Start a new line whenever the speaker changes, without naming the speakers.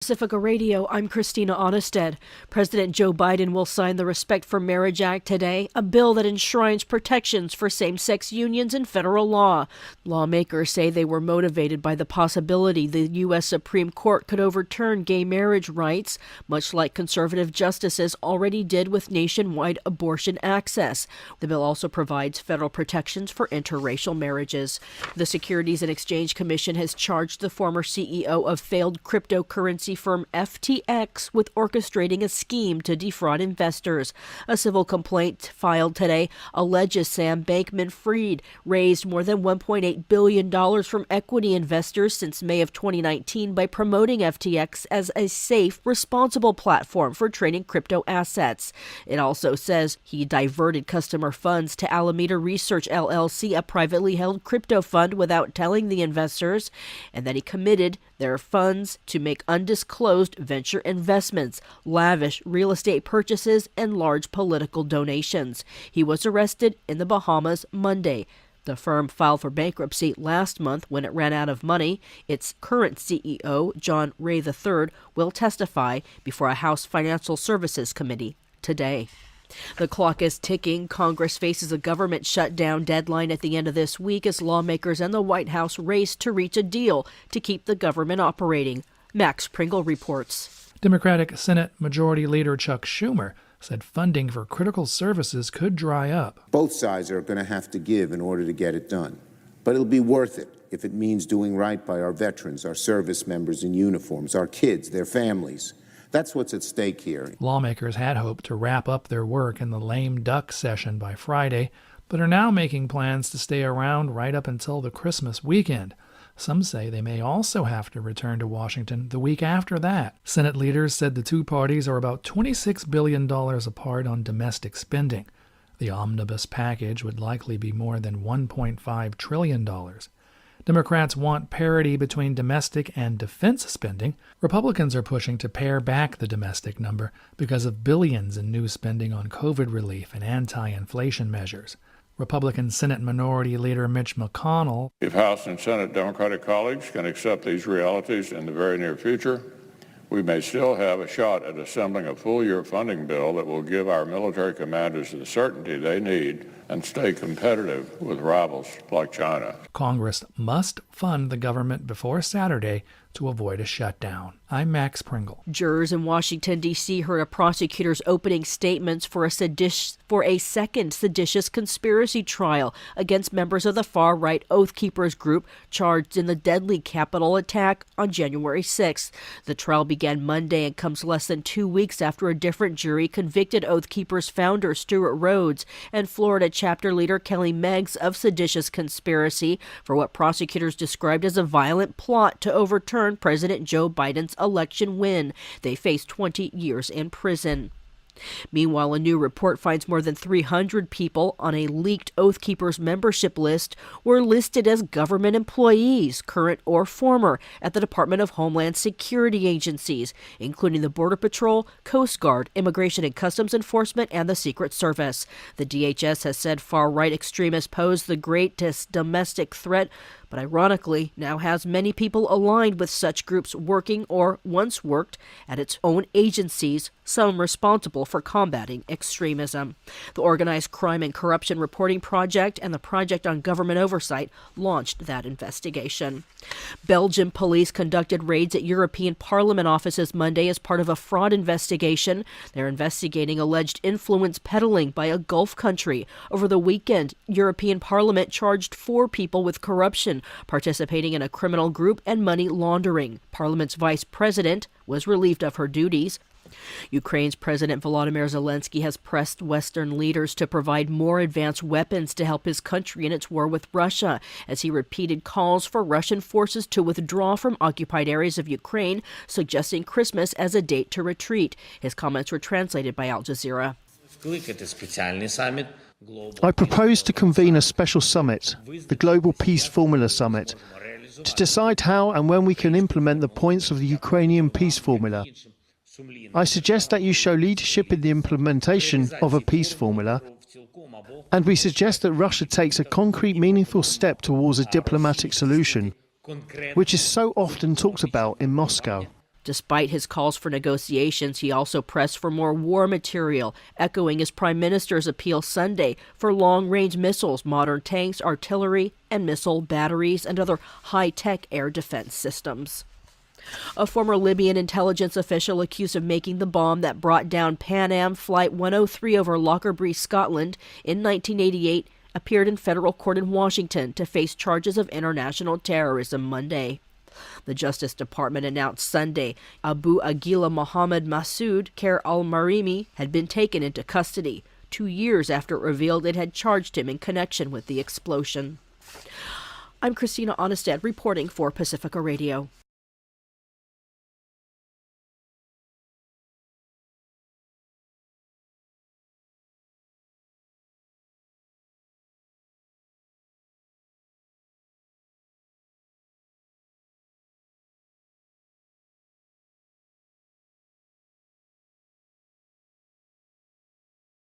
Pacifica Radio, I'm Christina Onnested. President Joe Biden will sign the Respect for Marriage Act today, a bill that enshrines protections for same-sex unions in federal law. Lawmakers say they were motivated by the possibility the U.S. Supreme Court could overturn gay marriage rights, much like conservative justices already did with nationwide abortion access. The bill also provides federal protections for interracial marriages. The Securities and Exchange Commission has charged the former CEO of failed cryptocurrency firm FTX with orchestrating a scheme to defraud investors. A civil complaint filed today alleges Sam Bankman-Fried raised more than $1.8 billion from equity investors since May of 2019 by promoting FTX as a safe, responsible platform for trading crypto assets. It also says he diverted customer funds to Alameda Research LLC, a privately held crypto fund, without telling the investors, and that he committed their funds to make undisclosed venture investments, lavish real estate purchases, and large political donations. He was arrested in the Bahamas Monday. The firm filed for bankruptcy last month when it ran out of money. Its current CEO, John Ray III, will testify before a House Financial Services Committee today. The clock is ticking. Congress faces a government shutdown deadline at the end of this week as lawmakers and the White House race to reach a deal to keep the government operating. Max Pringle reports.
Democratic Senate Majority Leader Chuck Schumer said funding for critical services could dry up.
Both sides are going to have to give in order to get it done. But it'll be worth it if it means doing right by our veterans, our service members in uniforms, our kids, their families. That's what's at stake here.
Lawmakers had hoped to wrap up their work in the lame duck session by Friday, but are now making plans to stay around right up until the Christmas weekend. Some say they may also have to return to Washington the week after that. Senate leaders said the two parties are about $26 billion apart on domestic spending. The omnibus package would likely be more than $1.5 trillion. Democrats want parity between domestic and defense spending. Republicans are pushing to pare back the domestic number because of billions in new spending on COVID relief and anti-inflation measures. Republican Senate Minority Leader Mitch McConnell,
if House and Senate Democratic colleagues can accept these realities in the very near future, we may still have a shot at assembling a full-year funding bill that will give our military commanders the certainty they need and stay competitive with rivals like China.
Congress must fund the government before Saturday to avoid a shutdown. I'm Max Pringle.
Jurors in Washington, D.C. heard a prosecutor's opening statements for a second seditious conspiracy trial against members of the far-right Oath Keepers group charged in the deadly Capitol attack on January 6th. The trial began Monday and comes less than 2 weeks after a different jury convicted Oath Keepers founder Stuart Rhodes and Florida chapter leader Kelly Meggs of seditious conspiracy for what prosecutors described as a violent plot to overturn President Joe Biden's election win. They face 20 years in prison. Meanwhile, a new report finds more than 300 people on a leaked Oath Keepers membership list were listed as government employees, current or former, at the Department of Homeland Security agencies, including the Border Patrol, Coast Guard, Immigration and Customs Enforcement, and the Secret Service. The DHS has said far-right extremists pose the greatest domestic threat, but ironically now has many people aligned with such groups working or once worked at its own agencies, some responsible for combating extremism. The Organized Crime and Corruption Reporting Project and the Project on Government Oversight launched that investigation. Belgian police conducted raids at European Parliament offices Monday as part of a fraud investigation. They're investigating alleged influence peddling by a Gulf country. Over the weekend, European Parliament charged 4 people with corruption, participating in a criminal group, and money laundering. Parliament's vice president was relieved of her duties. Ukraine's President Volodymyr Zelensky has pressed Western leaders to provide more advanced weapons to help his country in its war with Russia, as he repeated calls for Russian forces to withdraw from occupied areas of Ukraine, suggesting Christmas as a date to retreat. His comments were translated by Al Jazeera.
I propose to convene a special summit, the Global Peace Formula Summit, to decide how and when we can implement the points of the Ukrainian peace formula. I suggest that you show leadership in the implementation of a peace formula, and we suggest that Russia takes a concrete, meaningful step towards a diplomatic solution, which is so often talked about in Moscow.
Despite his calls for negotiations, he also pressed for more war material, echoing his prime minister's appeal Sunday for long-range missiles, modern tanks, artillery, and missile batteries, and other high-tech air defense systems. A former Libyan intelligence official accused of making the bomb that brought down Pan Am Flight 103 over Lockerbie, Scotland in 1988 appeared in federal court in Washington to face charges of international terrorism Monday. The Justice Department announced Sunday Abu Aguila Mohammed Massoud Kher al-Marimi had been taken into custody 2 years after it revealed it had charged him in connection with the explosion. I'm Christina Onestad reporting for Pacifica Radio.